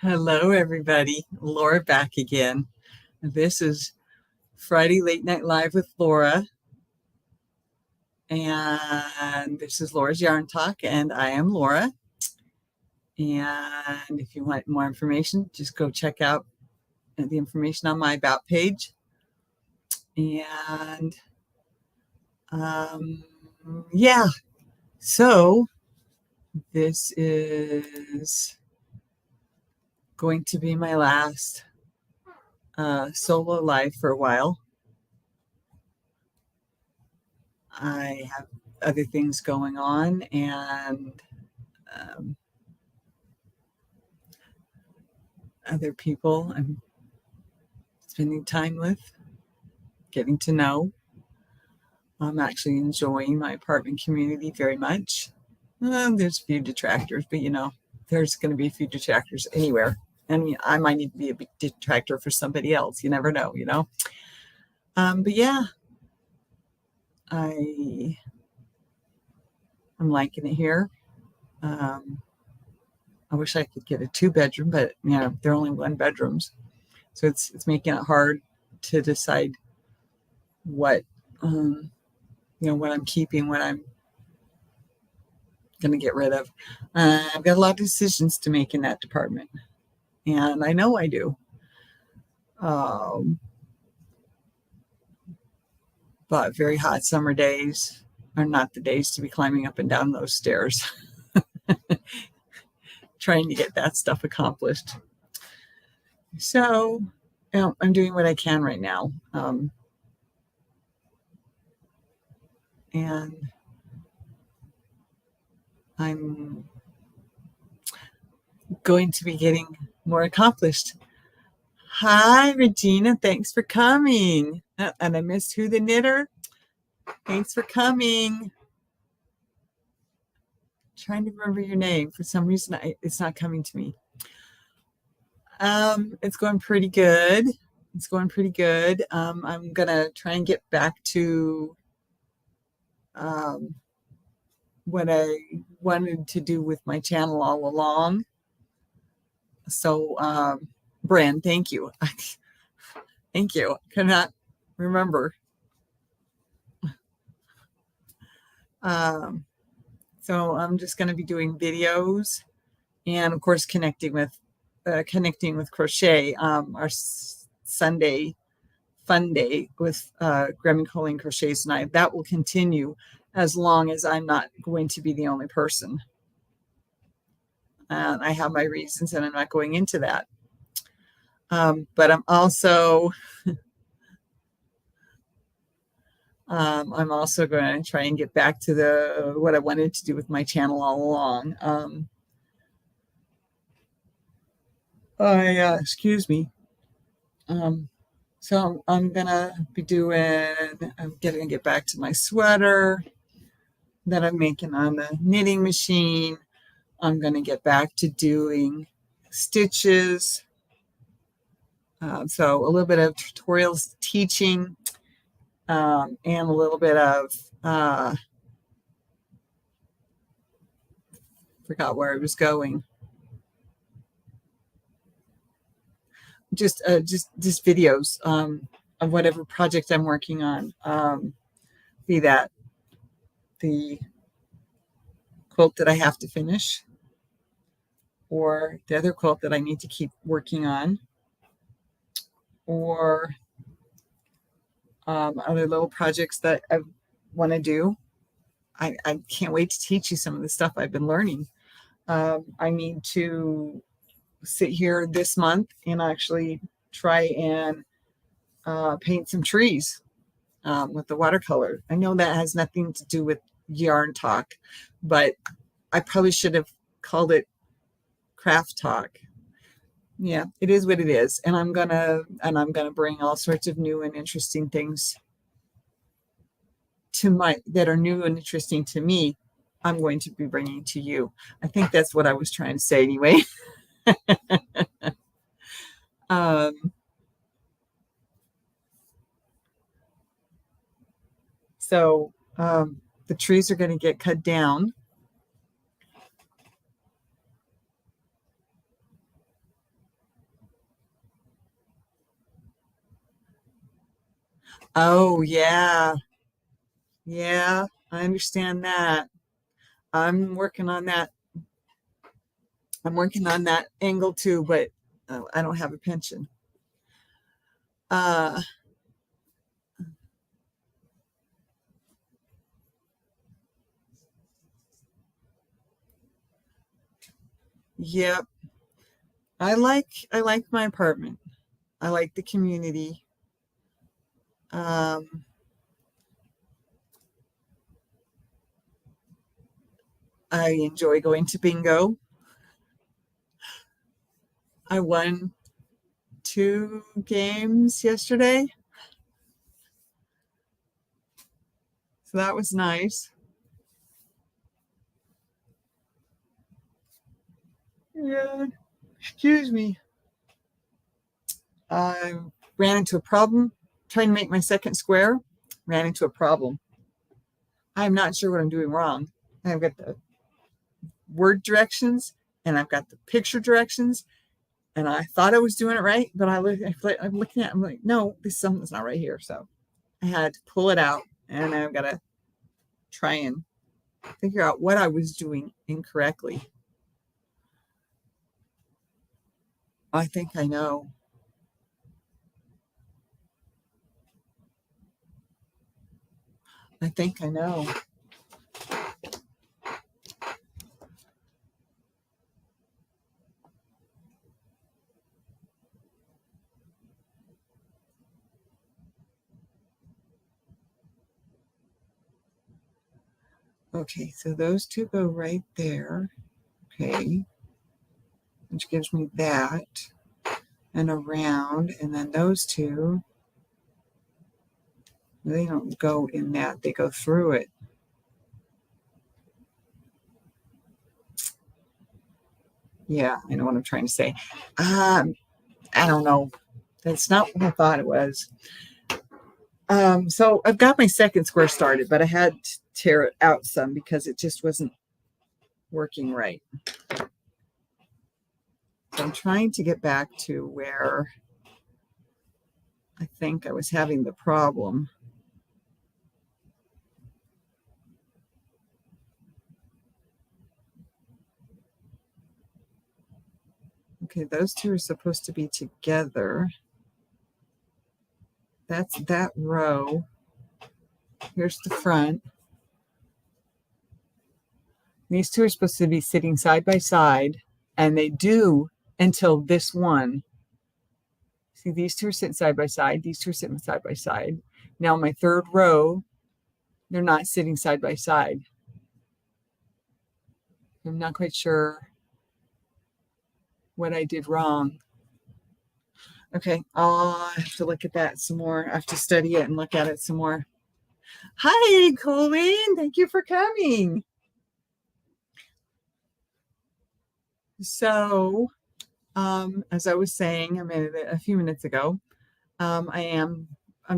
Hello, everybody. Laura back again. This is Friday Late Night Live with Laura. And this is Laura's Yarn Talk, and I am Laura. And if you want more information, just go check out the information on my About page. And yeah, so this is going to be my last solo live for a while. I have other things going on, and other people I'm spending time with, getting to know. I'm actually enjoying my apartment community very much. There's a few detractors, but there's going to be a few detractors anywhere. And I might need to be a big detractor for somebody else. You never know, But yeah, I'm liking it here. I wish I could get a 2-bedroom, but they're only 1-bedrooms, so it's making it hard to decide what what I'm keeping, what I'm going to get rid of. I've got a lot of decisions to make in that department, and I know I do. But very hot summer days are not the days to be climbing up and down those stairs trying to get that stuff accomplished. So I'm doing what I can right now. And I'm going to be getting more accomplished. Hi, Regina. Thanks for coming. And I missed Who the Knitter. Thanks for coming. Trying to remember your name. For some reason, it's not coming to me. It's going pretty good. I'm going to try and get back to what I wanted to do with my channel all along. So, Bran, thank you. Thank you. Cannot remember. So I'm just going to be doing videos, and of course connecting with crochet. Our Sunday fun day with Graham and Colleen Crochets and I, that will continue as long as I'm not going to be the only person. And I have my reasons, and I'm not going into that. But I'm also going to try and get back to what I wanted to do with my channel all along. Excuse me. So I'm gonna be I'm gonna get back to my sweater that I'm making on the knitting machine. I'm gonna get back to doing stitches. So a little bit of tutorials teaching, and a little bit of forgot where I was going. Just videos of whatever project I'm working on, be that the quilt that I have to finish, or the other quilt that I need to keep working on, or other little projects that I want to do. I can't wait to teach you some of the stuff I've been learning. I need to sit here this month and actually try and paint some trees with the watercolor. I know that has nothing to do with yarn talk, but I probably should have called it craft talk. Yeah, it is what it is, and I'm gonna bring all sorts of new and interesting things that are new and interesting to me. I'm going to be bringing to you. I think that's what I was trying to say anyway. So the trees are going to get cut down. Oh, yeah. Yeah, I understand that. I'm working on that. I'm working on that angle too, but I don't have a pension. Uh, yep. I like my apartment. I like the community. Um, I enjoy going to bingo. I won 2 games yesterday, so that was nice. Yeah, excuse me. I ran into a problem trying to make my second square. Ran into a problem. I'm not sure what I'm doing wrong. I've got the word directions and I've got the picture directions, and I thought I was doing it right, but I'm looking at it, I'm like, no, this something's not right here. So I had to pull it out, and I've got to try and figure out what I was doing incorrectly. I think I know. I think I know. Okay, so those two go right there. Okay, which gives me that and around, and then those two, they don't go in that, they go through it. Yeah, I know what I'm trying to say. I don't know. That's not what I thought it was. So I've got my second square started, but I had to tear it out some because it just wasn't working right. So I'm trying to get back to where I think I was having the problem. Okay, those two are supposed to be together. That's that row. Here's the front. These two are supposed to be sitting side by side, and they do until this one. See, these two are sitting side by side. These two are sitting side by side. Now, my third row, they're not sitting side by side. I'm not quite sure what I did wrong. Okay, I'll have to look at that some more. I have to study it and look at it some more. Hi, Colleen. Thank you for coming. So, as I was saying a few minutes ago, I'm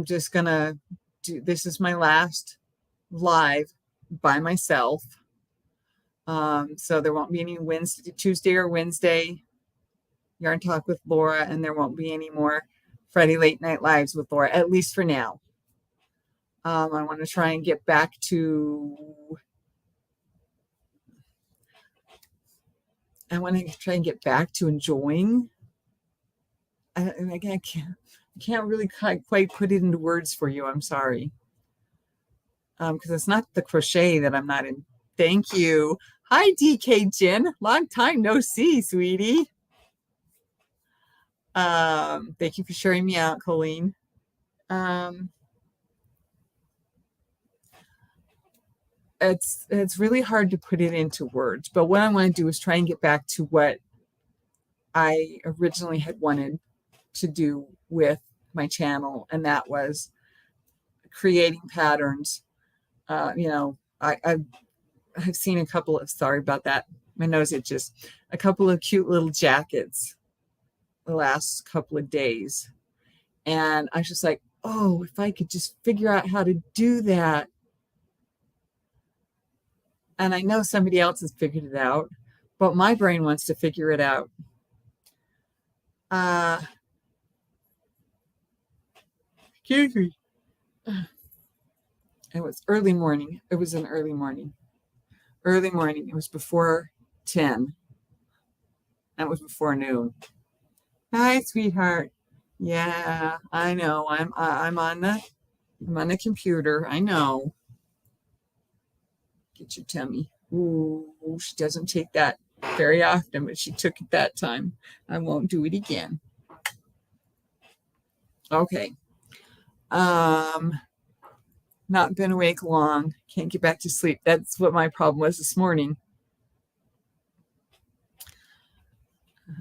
just gonna do, this is my last live by myself. So there won't be any Tuesday or Wednesday Yarn Talk with Laura, and there won't be any more Friday late night lives with Laura, at least for now. I want to try and get back to. I want to try and get back to enjoying. I can't really quite put it into words for you. I'm sorry, because it's not the crochet that I'm not in. Thank you. Hi, DK Jen. Long time no see, sweetie. Thank you for sharing me out, Colleen. Um, it's really hard to put it into words, but what I want to do is try and get back to what I originally had wanted to do with my channel, and that was creating patterns. I've seen a couple of, sorry about that, my nose itches, a couple of cute little jackets the last couple of days, and I was just like, oh, if I could just figure out how to do that. And I know somebody else has figured it out, but my brain wants to figure it out. Excuse me. It was early morning. It was an early morning. Early morning. It was before 10. That was before noon. Hi, sweetheart. Yeah, I know. I'm on the computer. I know. Get your tummy. Ooh, she doesn't take that very often, but she took it that time. I won't do it again. Okay. Not been awake long. Can't get back to sleep. That's what my problem was this morning.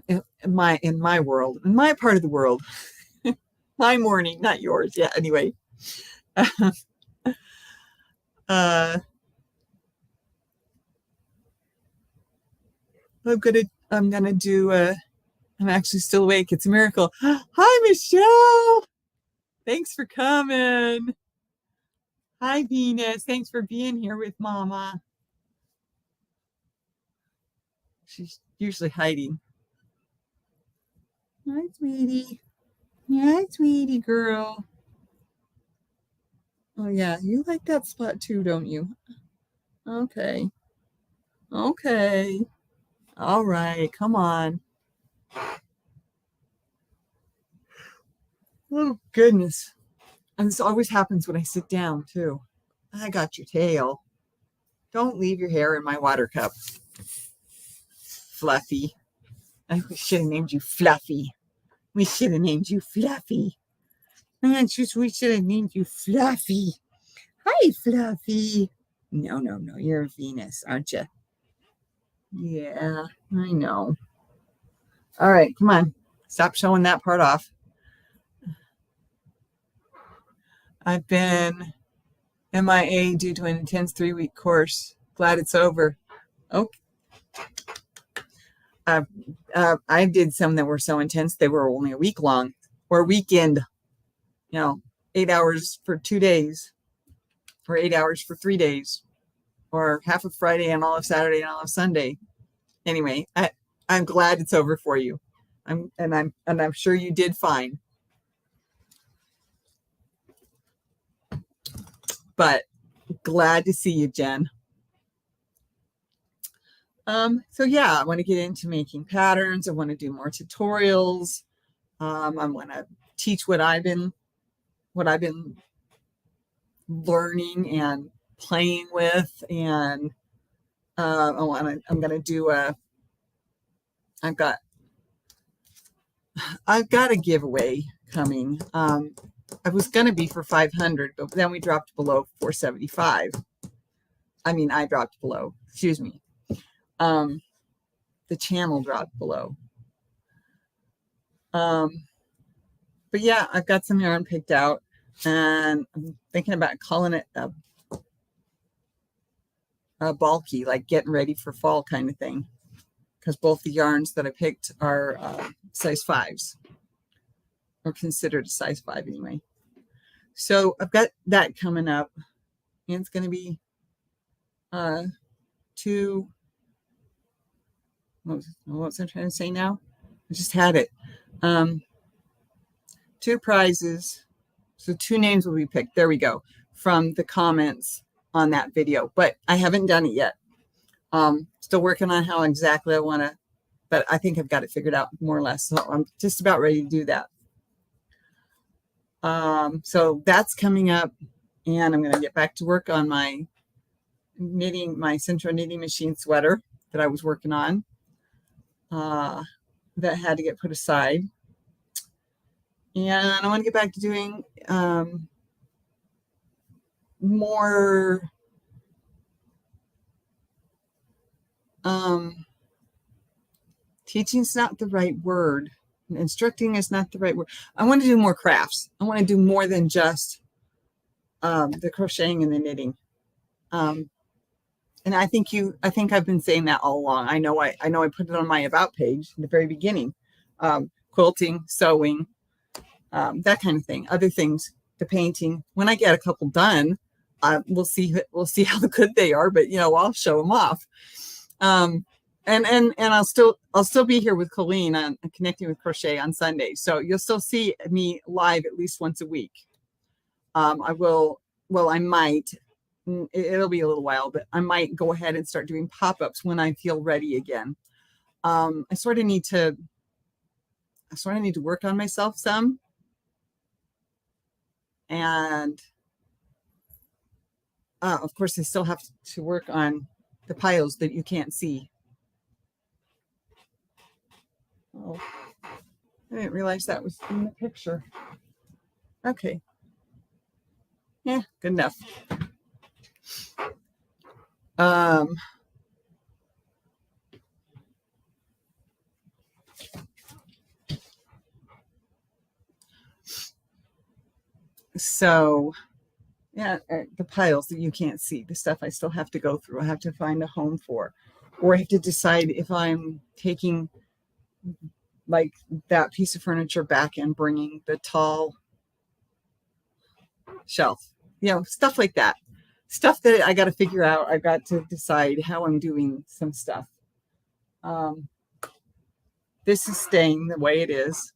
In my world, in my part of the world. My morning, not yours. Yeah, anyway. I'm gonna do I'm actually still awake. It's a miracle. Hi, Michelle. Thanks for coming. Hi, Venus. Thanks for being here with Mama. She's usually hiding. Hi, sweetie. Hi, sweetie girl. Oh, yeah. You like that spot too, don't you? Okay. Okay. All right. Come on. Oh, goodness. And this always happens when I sit down, too. I got your tail. Don't leave your hair in my water cup. Fluffy. We should have named you Fluffy. We should have named you Fluffy. We should have named you Fluffy. Hi, Fluffy. No. You're Venus, aren't you? Yeah, I know. All right, come on. Stop showing that part off. I've been MIA due to an intense 3-week course. Glad it's over. Okay. I did some that were so intense they were only a week long or weekend. 8 hours for 2 days, or 8 hours for 3 days, or half of Friday and all of Saturday and all of Sunday. Anyway, I'm glad it's over for you. I'm sure you did fine. But glad to see you, Jen. So yeah, I want to get into making patterns. I want to do more tutorials. I want to teach what I've been learning and playing with, and I'm going to do I've got a giveaway coming. I was going to be for 500, but then we dropped below 475. I mean, I dropped below, excuse me. The channel dropped below. But yeah, I've got some yarn picked out, and I'm thinking about calling it a bulky, like getting ready for fall kind of thing, because both the yarns that I picked are size 5s, or considered a size 5 anyway. So I've got that coming up, and it's going to be two. What was I trying to say now? I just had it. 2 prizes. So 2 names will be picked. There we go. From the comments on that video. But I haven't done it yet. Still working on how exactly I want to, but I think I've got it figured out more or less. So I'm just about ready to do that. So that's coming up, and I'm going to get back to work on my knitting, my Centro knitting machine sweater that I was working on. That had to get put aside. And I want to get back to doing more teaching is not the right word. Instructing is not the right word. I want to do more crafts. I want to do more than just the crocheting and the knitting. And I think I've been saying that all along. I know I put it on my about page in the very beginning. Quilting, sewing, that kind of thing. Other things, the painting. When I get a couple done, we'll see how good they are. But I'll show them off. And I'll still be here with Colleen on Connecting with Crochet on Sunday. So you'll still see me live at least once a week. I will, well, I might, it'll be a little while, but I might go ahead and start doing pop-ups when I feel ready again. I sort of need to work on myself some. And of course, I still have to work on the piles that you can't see. Oh, I didn't realize that was in the picture. Okay. Yeah, good enough. So yeah, the piles that you can't see, the stuff I still have to go through. I have to find a home for, or I have to decide if I'm taking like that piece of furniture back and bringing the tall shelf, stuff like that. Stuff that I got to figure out. I got to decide how I'm doing some stuff. This is staying the way it is,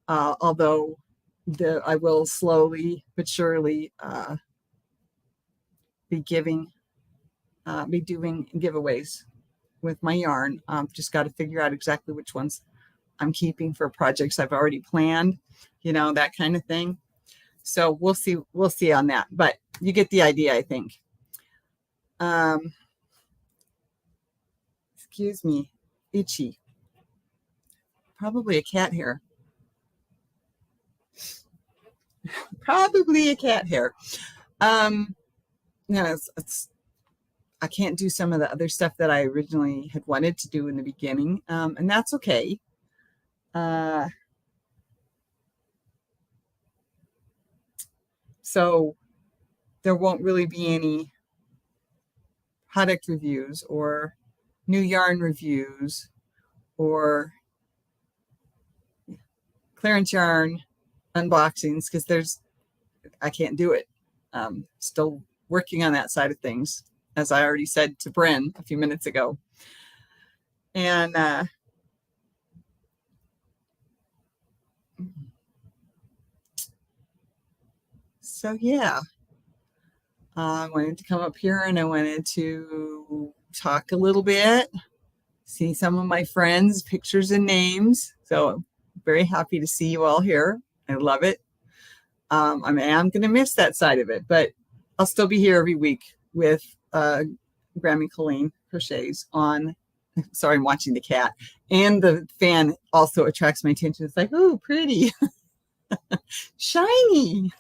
although I will slowly but surely be doing giveaways with my yarn. Just got to figure out exactly which ones I'm keeping for projects I've already planned, that kind of thing. So we'll see on that, but you get the idea, I think. Excuse me, itchy. Probably a cat hair. Probably a cat hair. No, I can't do some of the other stuff that I originally had wanted to do in the beginning, and that's okay. So there won't really be any product reviews or new yarn reviews or clearance yarn unboxings because I can't do it. Still working on that side of things, as I already said to Bryn a few minutes ago. And so yeah, I wanted to come up here and I wanted to talk a little bit, see some of my friends, pictures and names. So I'm very happy to see you all here. I love it. I am going to miss that side of it, but I'll still be here every week with Grammy Colleen Crochets on. Sorry, I'm watching the cat. And the fan also attracts my attention. It's like, oh, pretty. Shiny.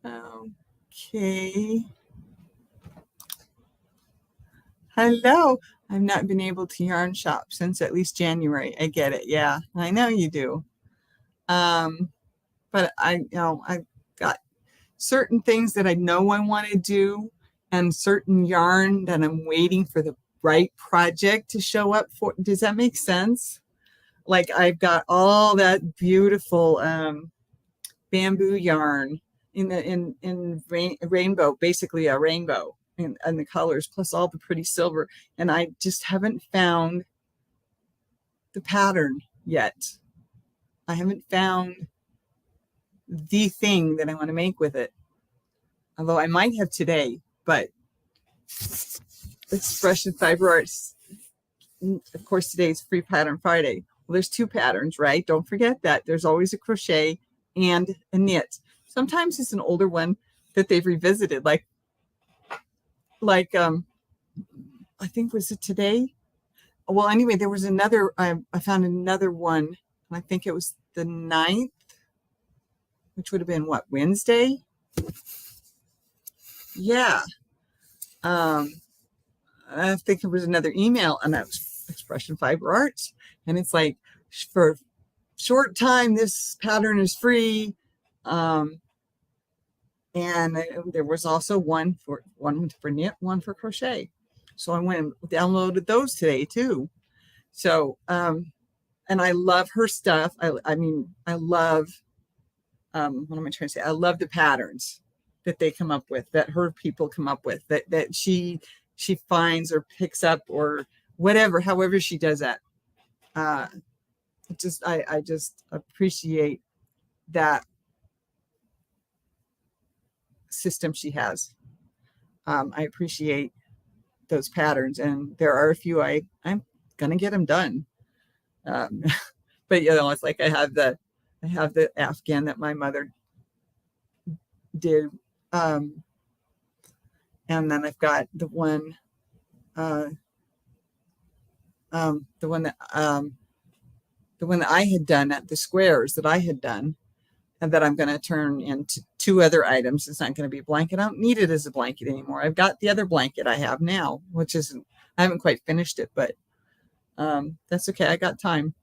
Okay. Hello. I've not been able to yarn shop since at least January. I get it. Yeah, I know you do. But I've got certain things that I know I want to do and certain yarn that I'm waiting for the right project to show up for. Does that make sense? Like I've got all that beautiful bamboo yarn in rainbow, basically a rainbow and the colors plus all the pretty silver, and I just haven't found the pattern yet. I haven't found the thing that I want to make with it, although I might have today. But Expression Fiber Arts, of course, today is Free Pattern Friday. Well, there's two patterns, right? Don't forget that there's always a crochet and a knit. Sometimes it's an older one that they've revisited, like I think, was it today? Well, anyway, there was another, I found another one. I think it was the 9th, which would have been what, Wednesday? Yeah. I think it was another email, and that was Expression Fiber Arts. And it's like, for short time, this pattern is free. And there was also one for knit, one for crochet. So I went and downloaded those today too. So, and I love her stuff. I mean, I love, what am I trying to say? I love the patterns that they come up with, that her people come up with, that she finds or picks up or whatever, however she does that. I just appreciate that system she has. I appreciate those patterns, and there are a few I'm gonna get them done. Um, but it's like I have the Afghan that my mother did, um, and then I've got uh, the one that the one that I had done at the squares that I had done, and that I'm going to turn into two other items. It's not going to be a blanket. I don't need it as a blanket anymore. I've got the other blanket I have now, which isn't, I haven't quite finished it, but that's okay. I got time.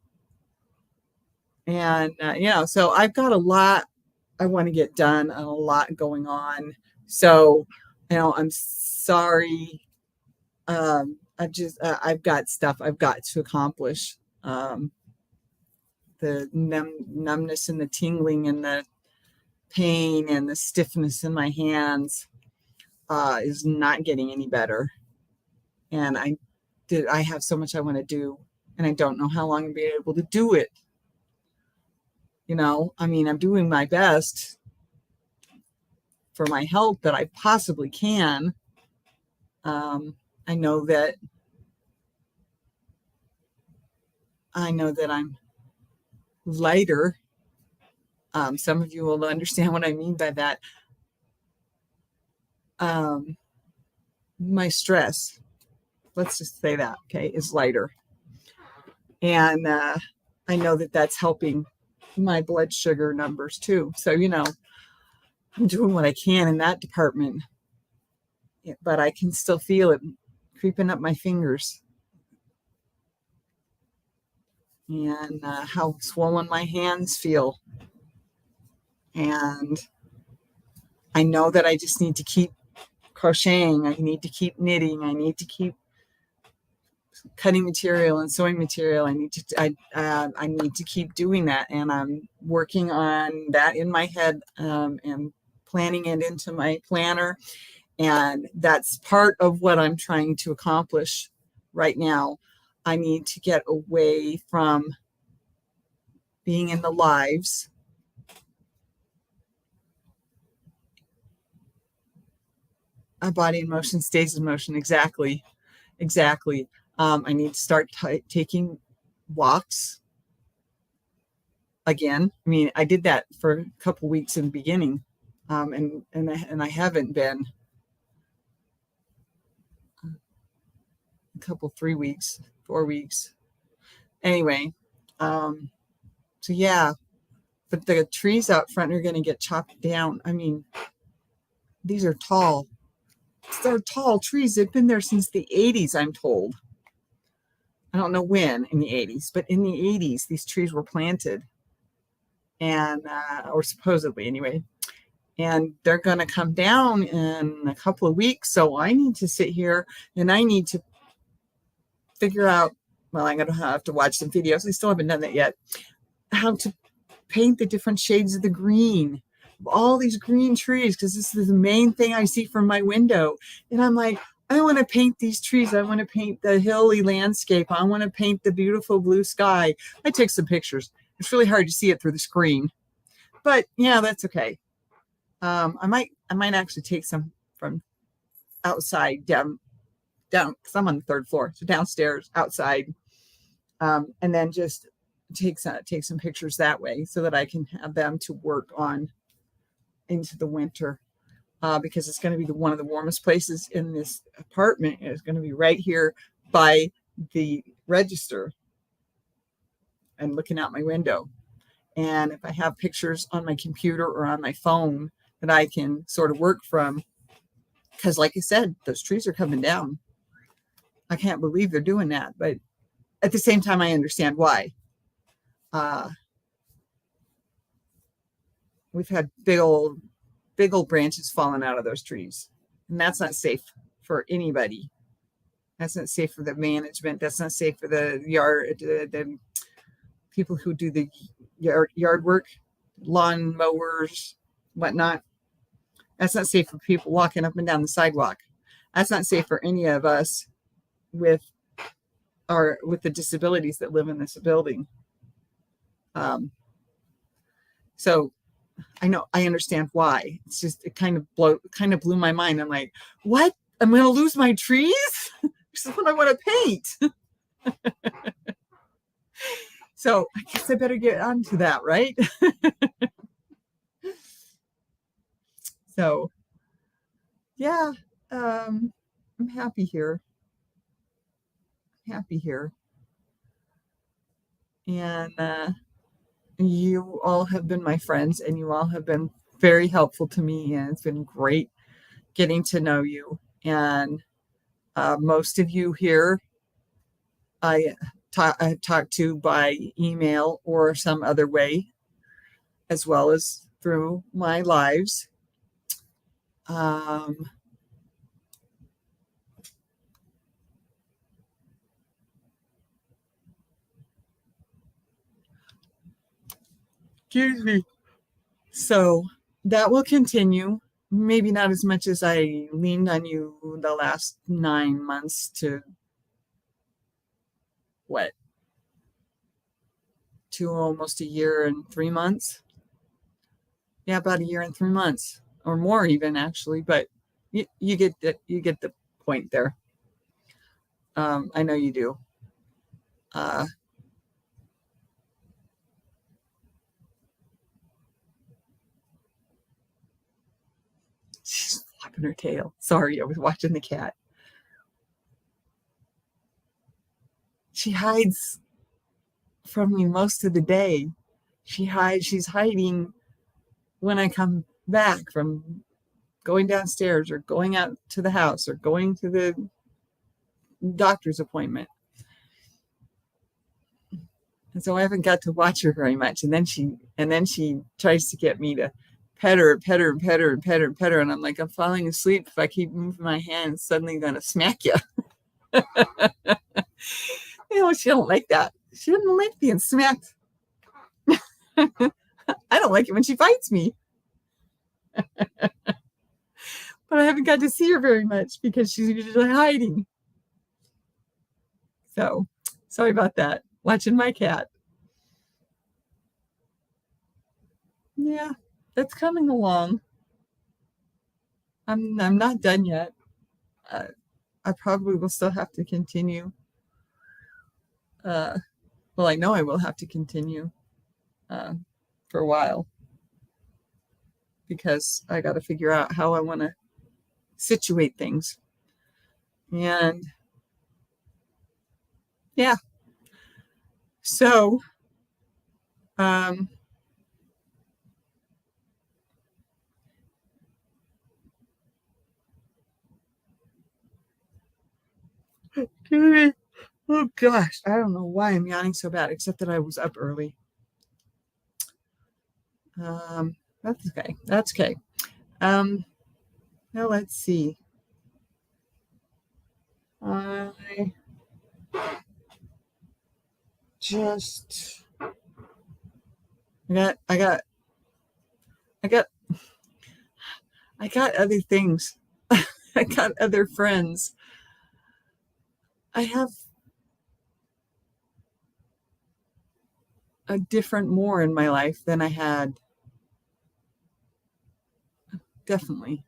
And, so I've got a lot I want to get done and a lot going on. So, I'm sorry. I've got stuff I've got to accomplish. The numbness and the tingling and the pain and the stiffness in my hands is not getting any better. And I have so much I want to do, and I don't know how long I'll be able to do it. I'm doing my best for my health that I possibly can. I know that I'm lighter. Some of you will understand what I mean by that. My stress, let's just say that, okay, is lighter. And I know that that's helping my blood sugar numbers too. So, I'm doing what I can in that department, but I can still feel it creeping up my fingers. And how swollen my hands feel. And I know that I just need to keep crocheting. I need to keep knitting. I need to keep cutting material and sewing material. I need to keep doing that. And I'm working on that in my head, and planning it into my planner. And that's part of what I'm trying to accomplish right now. I need to get away from being in the lives. A body in motion stays in motion. Exactly. I need to start taking walks again. I did that for a couple weeks in the beginning, and I haven't been a couple, 3 weeks, 4 weeks. Anyway, so yeah, but the trees out front are going to get chopped down. These are tall. They're tall trees. They've been there since the 80s, I'm told. I don't know when in the 80s, but in the 80s, these trees were planted, and or supposedly anyway, and they're going to come down in a couple of weeks. So I need to sit here and I need to figure out, well, I'm going to have to watch some videos. I still haven't done that yet. How to paint the different shades of the green, all these green trees, because this is the main thing I see from my window. And I'm like, I want to paint these trees. I want to paint the hilly landscape. I want to paint the beautiful blue sky. I took some pictures. It's really hard to see it through the screen, but yeah, that's okay. I might actually take some from outside down, because I'm on the third floor, so downstairs, outside, and then just take some pictures that way so that I can have them to work on into the winter. Because it's going to be one of the warmest places in this apartment. It's going to be right here by the register and looking out my window. And if I have pictures on my computer or on my phone that I can sort of work from, because like I said, those trees are coming down. I can't believe they're doing that, but at the same time, I understand why. We've had big old branches falling out of those trees, and that's not safe for anybody. That's not safe for the management. That's not safe for the the people who do the yard work, lawn mowers, whatnot. That's not safe for people walking up and down the sidewalk. That's not safe for any of us with are with the disabilities that live in this building. So I understand why. It's just it kind of blew my mind. I'm like, what? I'm gonna lose my trees? This is what I want to paint. So I guess I better get onto that, right? So yeah, I'm happy here. Happy here. And you all have been my friends, and you all have been very helpful to me, and it's been great getting to know you. And most of you here I've talked to by email or some other way, as well as through my lives. Excuse me. So that will continue. Maybe not as much as I leaned on you the last 9 months to what, to almost a year and 3 months. Yeah, about a year and 3 months, or more even actually. But you get the point there. I know you do. She's flapping her tail. Sorry, I was watching the cat. She hides from me most of the day. She's hiding when I come back from going downstairs or going out to the house or going to the doctor's appointment. And so I haven't got to watch her very much. And then she tries to get me to pet her, pet her, pet her, pet her, pet her. And I'm like, I'm falling asleep. If I keep moving my hand, it's suddenly going to smack you. She don't like that. She doesn't like being smacked. I don't like it when she fights me. But I haven't got to see her very much because she's usually hiding. So sorry about that. Watching my cat. Yeah, that's coming along. I'm not done yet. I probably will still have to continue. Well, I know I will have to continue for a while because I got to figure out how I want to situate things. And yeah, so oh gosh, I don't know why I'm yawning so bad, except that I was up early. That's okay. That's okay. Now let's see. I got other things. I got other friends. I have a different more in my life than I had. Definitely.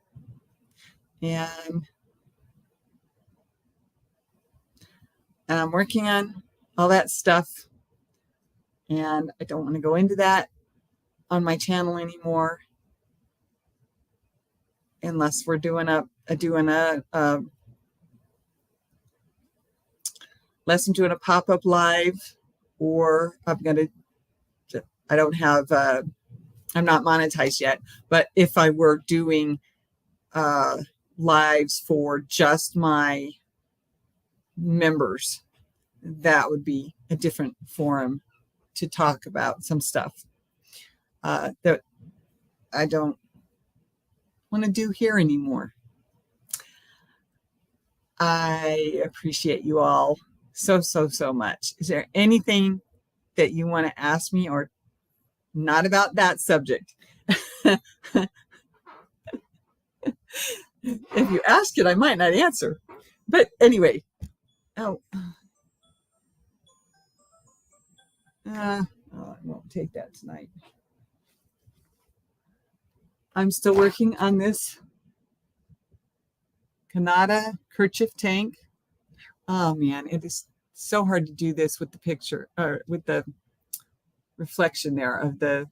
And I'm working on all that stuff. And I don't want to go into that on my channel anymore unless we're doing a unless I'm doing a pop-up live, or I'm not monetized yet, but if I were doing lives for just my members, that would be a different forum to talk about some stuff that I don't want to do here anymore. I appreciate you all so much. Is there anything that you want to ask me, or not about that subject? If you ask it, I might not answer. But anyway, I won't take that tonight. I'm still working on this Kanata kerchief tank. Oh man, it is so hard to do this with the picture or with the reflection there of the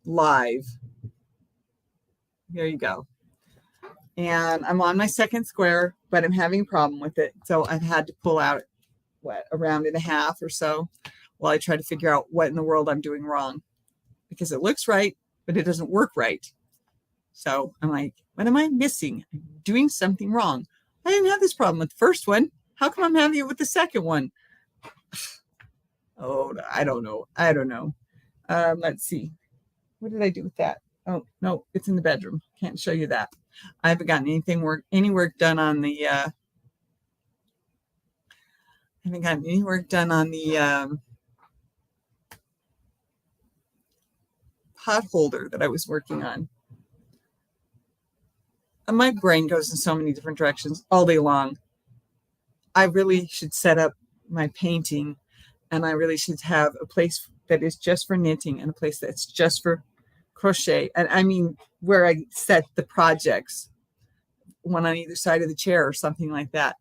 live. There you go. And I'm on my second square, but I'm having a problem with it. So I've had to pull out a round and a half or so while I try to figure out what in the world I'm doing wrong, because it looks right, but it doesn't work right. So I'm like, what am I missing? I'm doing something wrong. I didn't have this problem with the first one. How come I'm having it with the second one? Oh, I don't know. Let's see. What did I do with that? Oh, no, it's in the bedroom. Can't show you that. I haven't gotten any work done on the pot holder that I was working on. And my brain goes in so many different directions all day long. I really should set up my painting, and I really should have a place that is just for knitting and a place that's just for crochet. And I mean, where I set the projects, one on either side of the chair or something like that.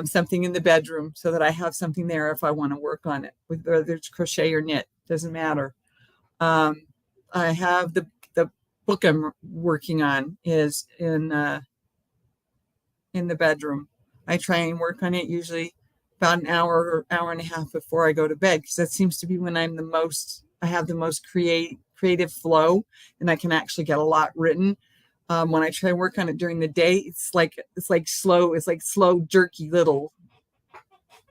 Something in the bedroom so that I have something there if I want to work on it, whether it's crochet or knit, doesn't matter. I have the book I'm working on is in the bedroom. I try and work on it usually about an hour or hour and a half before I go to bed, because that seems to be when I have the most creative flow, and I can actually get a lot written. When I try and work on it during the day, it's like slow, jerky little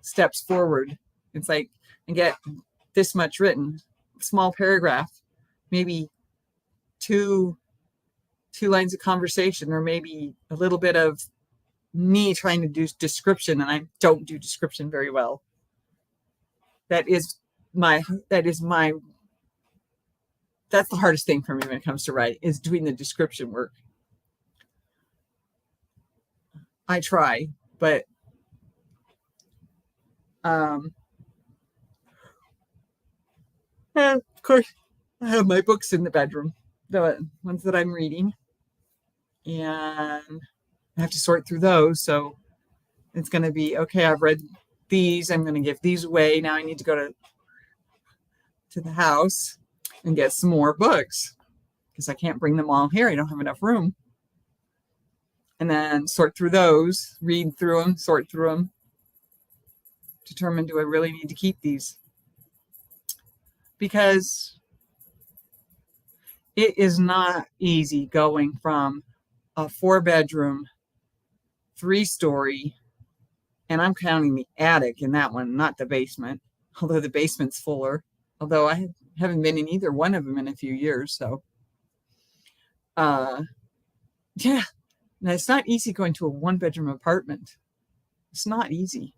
steps forward. It's like I get this much written, small paragraph, maybe two lines of conversation, or maybe a little bit of me trying to do description, and I don't do description very well. That's the hardest thing for me when it comes to writing, is doing the description work. I try, but of course, I have my books in the bedroom, the ones that I'm reading, and I have to sort through those. So it's going to be, okay, I've read these. I'm going to give these away. Now I need to go to the house and get some more books, because I can't bring them all here. I don't have enough room. And then sort through those, read through them, sort through them, determine, do I really need to keep these? Because it is not easy going from a 4-bedroom, 3-story, and I'm counting the attic in that one, not the basement, although the basement's fuller, although I haven't been in either one of them in a few years. So, yeah, now it's not easy going to a 1-bedroom apartment. It's not easy.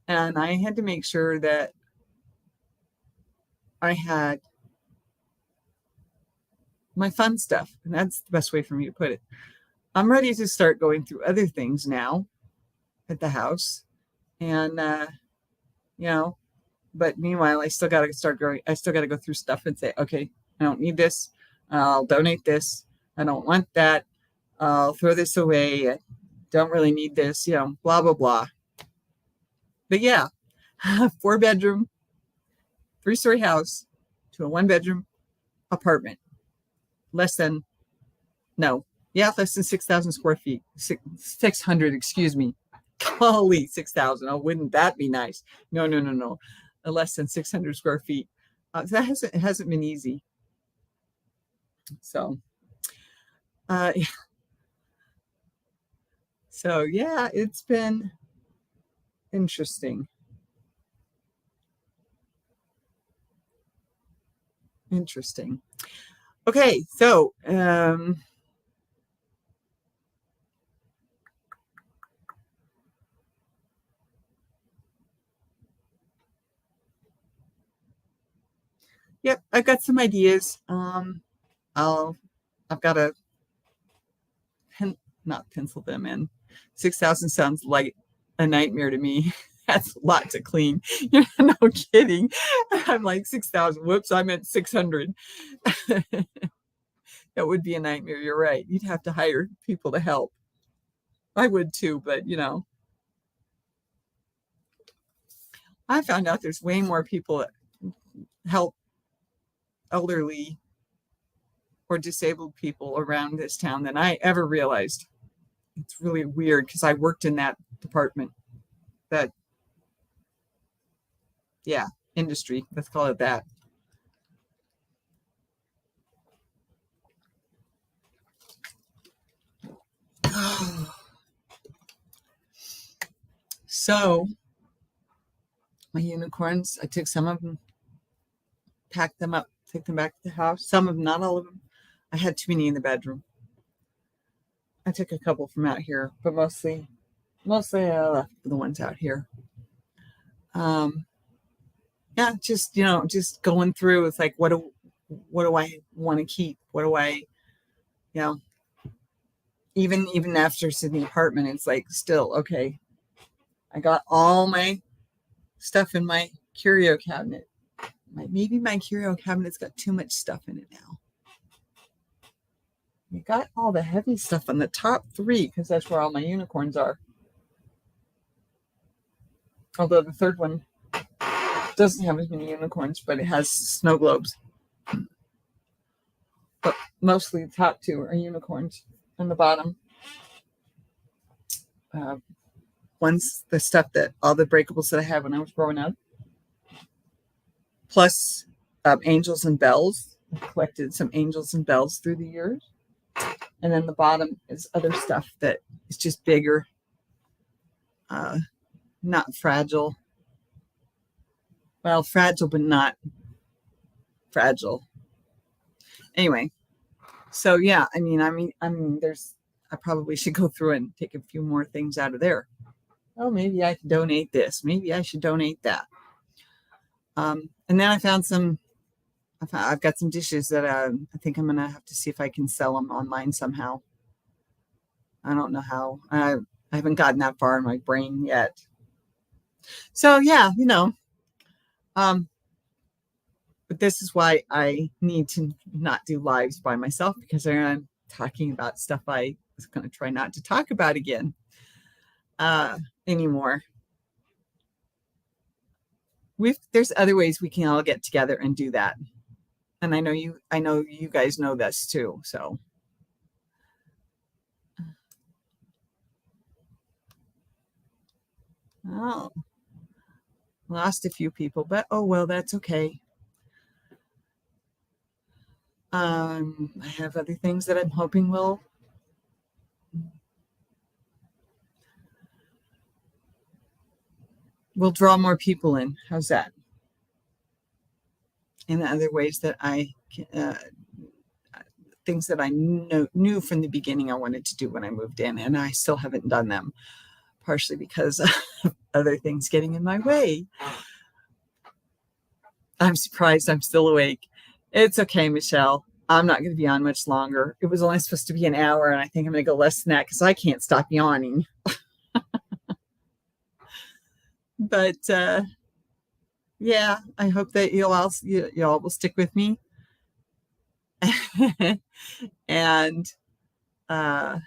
And I had to make sure that I had my fun stuff, and that's the best way for me to put it. I'm ready to start going through other things now at the house, and but meanwhile, I still got to go through stuff and say, okay, I don't need this. I'll donate this. I don't want that. I'll throw this away. I don't really need this, blah, blah, blah. But yeah, 4-bedroom, 3-story house to a 1-bedroom apartment. Less than 6,000 square feet. 600, excuse me. Golly, 6,000. Oh, wouldn't that be nice? No. Less than 600 square feet. It hasn't been easy. So, yeah, it's been interesting. Okay, so yep, I've got some ideas. I've got to not pencil them in. 6,000 sounds like a nightmare to me. That's a lot to clean. No kidding. I'm like 6,000. Whoops, I meant 600. That would be a nightmare. You're right. You'd have to hire people to help. I would too, but I found out there's way more people that help elderly or disabled people around this town than I ever realized. It's really weird because I worked in that department, that, yeah, industry. Let's call it that. So my unicorns, I took some of them, packed them up, took them back to the house. Some of them, not all of them. I had too many in the bedroom. I took a couple from out here, but mostly I left the ones out here. Yeah, just going through. It's like, what do I want to keep? What do I, you know, even after Sydney apartment, it's like still okay. I got all my stuff in my curio cabinet. Maybe my curio cabinet's got too much stuff in it now. We got all the heavy stuff on the top 3 because that's where all my unicorns are. Although the third one doesn't have as many unicorns, but it has snow globes. But mostly the top 2 are unicorns. On the bottom, one's the stuff that all the breakables that I had when I was growing up, plus angels and bells. I collected some angels and bells through the years. And then the bottom is other stuff that is just bigger, not fragile. Well, fragile, but not fragile. Anyway, so yeah, I mean, I probably should go through and take a few more things out of there. Oh, maybe I can donate this. Maybe I should donate that. And then I found I've got some dishes that I think I'm going to have to see if I can sell them online somehow. I don't know how. I haven't gotten that far in my brain yet. So yeah, but this is why I need to not do lives by myself, because I'm talking about stuff I was going to try not to talk about again anymore. There's other ways we can all get together and do that. And I know you guys know this too. So oh, lost a few people, but oh well, that's okay. I have other things that I'm hoping will draw more people in. How's that? And the other ways that things that I knew from the beginning I wanted to do when I moved in, and I still haven't done them, partially because of other things getting in my way. I'm surprised I'm still awake. It's okay, Michelle. I'm not going to be on much longer. It was only supposed to be an hour, and I think I'm going to go less than that because I can't stop yawning. But yeah, I hope that you all will stick with me and watch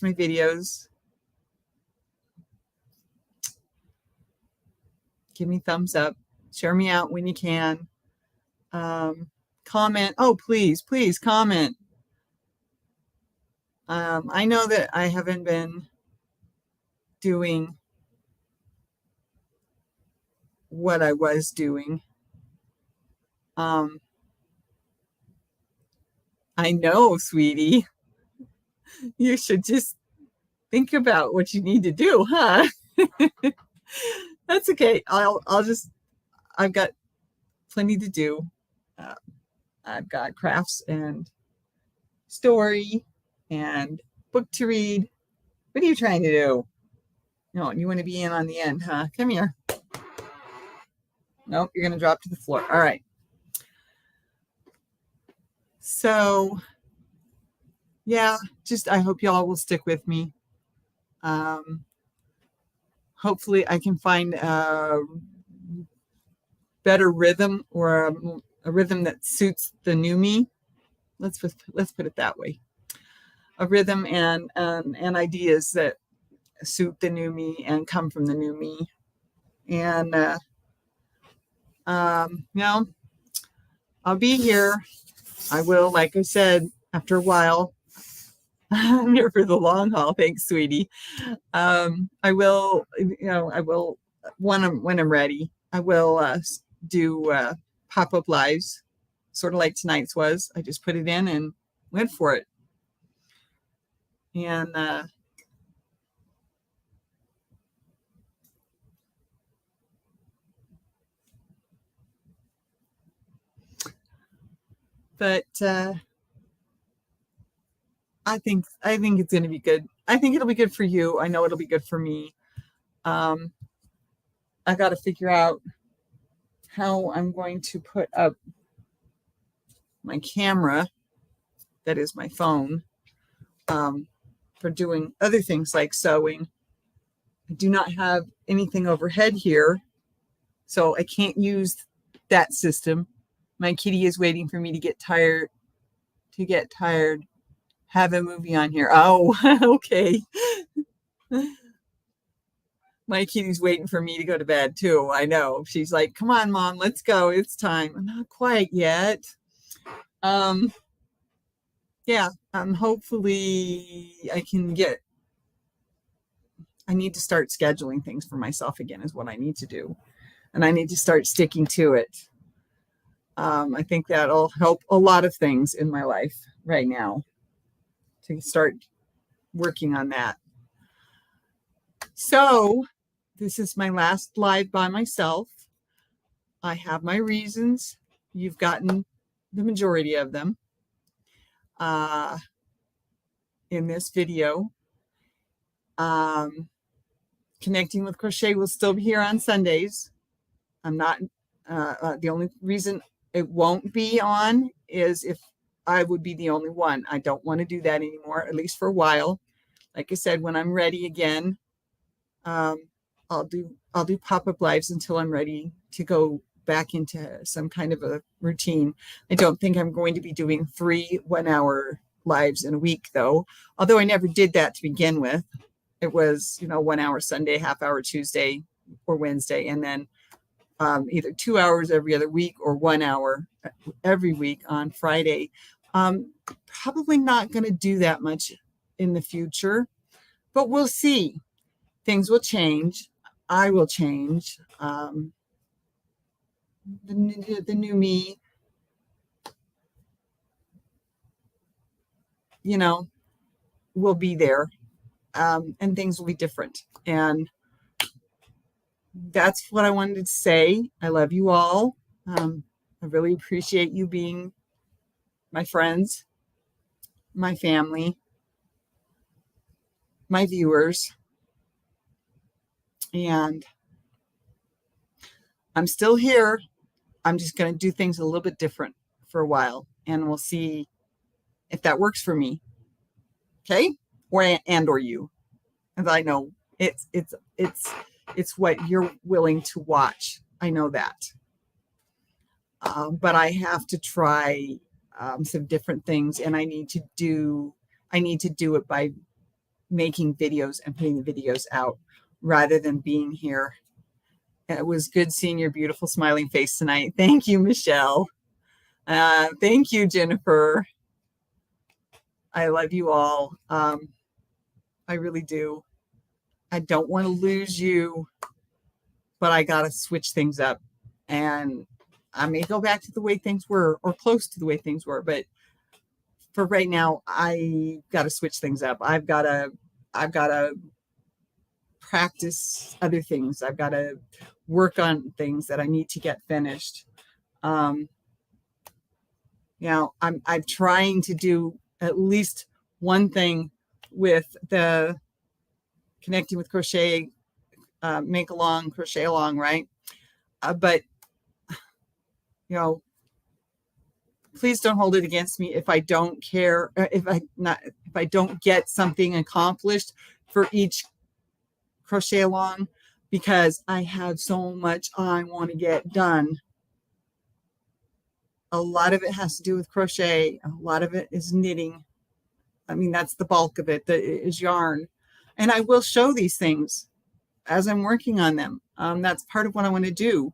my videos. Give me thumbs up. Share me out when you can. Comment. Oh, please comment. I know that I haven't been doing what I was doing. I know, sweetie. You should just think about what you need to do, huh? That's okay. I've got plenty to do. I've got crafts and story and book to read. What are you trying to do? No, you want to be in on the end, huh? Come here. Nope, you're going to drop to the floor. All right. So, yeah, I hope y'all will stick with me. hopefully I can find a better rhythm, or a rhythm that suits the new me. Let's put it that way. A rhythm and ideas that suit the new me and come from the new me. And I'll be here. I will, like I said, after a while. I'm here for the long haul. Thanks, sweetie. I will, I will, when I'm ready, I will do pop-up lives, sort of like tonight's was. I just put it in and went for it. And but I think it's going to be good. I think it'll be good for you. I know it'll be good for me. I got to figure out how I'm going to put up my camera, that is my phone, for doing other things like sewing. I do not have anything overhead here, so I can't use that system. My kitty is waiting for me to get tired, have a movie on here. Oh, okay. My kitty's waiting for me to go to bed too. I know. She's like, come on, Mom, let's go. It's time. Not quite yet. Yeah, hopefully I need to start scheduling things for myself again is what I need to do. And I need to start sticking to it. I think that'll help a lot of things in my life right now, to start working on that. So this is my last live by myself. I have my reasons. You've gotten the majority of them in this video. Connecting with Crochet will still be here on Sundays. I'm not, the only reason it won't be on is if I would be the only one. I don't want to do that anymore, at least for a while. Like I said, when I'm ready again, I'll do pop-up lives until I'm ready to go back into some kind of a routine. I don't think I'm going to be doing 3 1-hour lives in a week, though, although I never did that to begin with. It was, 1 hour Sunday, half hour Tuesday or Wednesday, and then either 2 hours every other week or 1 hour every week on Friday. Probably not going to do that much in the future, but we'll see. Things will change. I will change. The new me, will be there, and things will be different. And that's what I wanted to say. I love you all. I really appreciate you being my friends, my family, my viewers. And I'm still here. I'm just going to do things a little bit different for a while, and we'll see if that works for me. Okay? Or you. And I know it's what you're willing to watch. I know that. But I have to try some different things, and I need to do it by making videos and putting the videos out rather than being here. It was good seeing your beautiful smiling face tonight. Thank you, Michelle. Thank you, Jennifer. I love you all. I really do. I don't want to lose you, but I got to switch things up. And I may go back to the way things were, or close to the way things were, but for right now, I got to switch things up. I've got to practice other things. I've got to work on things that I need to get finished. I'm trying to do at least one thing with the connecting with crochet, make along, crochet along, right? But please don't hold it against me if I don't care, if I don't get something accomplished for each crochet along. because I have so much I want to get done. A lot of it has to do with crochet. A lot of it is knitting. I mean, that's the bulk of it, that is yarn. And I will show these things as I'm working on them. That's part of what I want to do.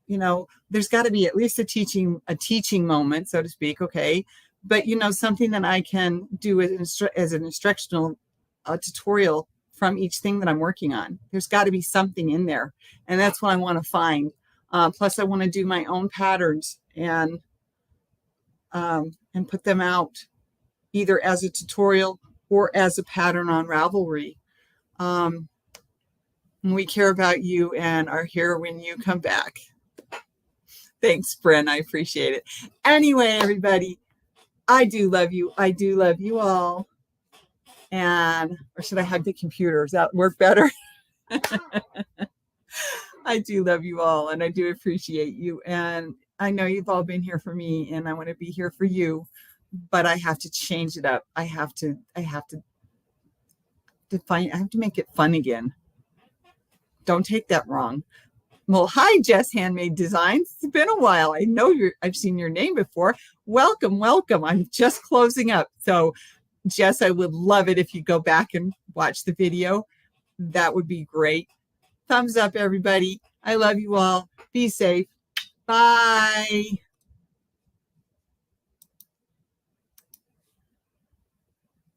You know, there's got to be at least a teaching moment, so to speak. Okay. But, you know, something that I can do as an instructional tutorial from each thing that I'm working on. There's got to be something in there. And that's what I want to find. Plus, I want to do my own patterns and put them out either as a tutorial or as a pattern on Ravelry. We care about you and are here when you come back. Thanks, Bren. I appreciate it. Anyway, everybody, I do love you. I do love you all. And, or should I hug the computer? Does that work better? I do love you all, and I do appreciate you. And I know you've all been here for me, and I want to be here for you, but I have to change it up. I have to make it fun again. Don't take that wrong. Well, hi, Jess Handmade Designs. It's been a while. I know I've seen your name before. Welcome, welcome. I'm just closing up. So, Jess, I would love it if you go back and watch the video. That would be great. Thumbs up, everybody. I love you all. Be safe. Bye.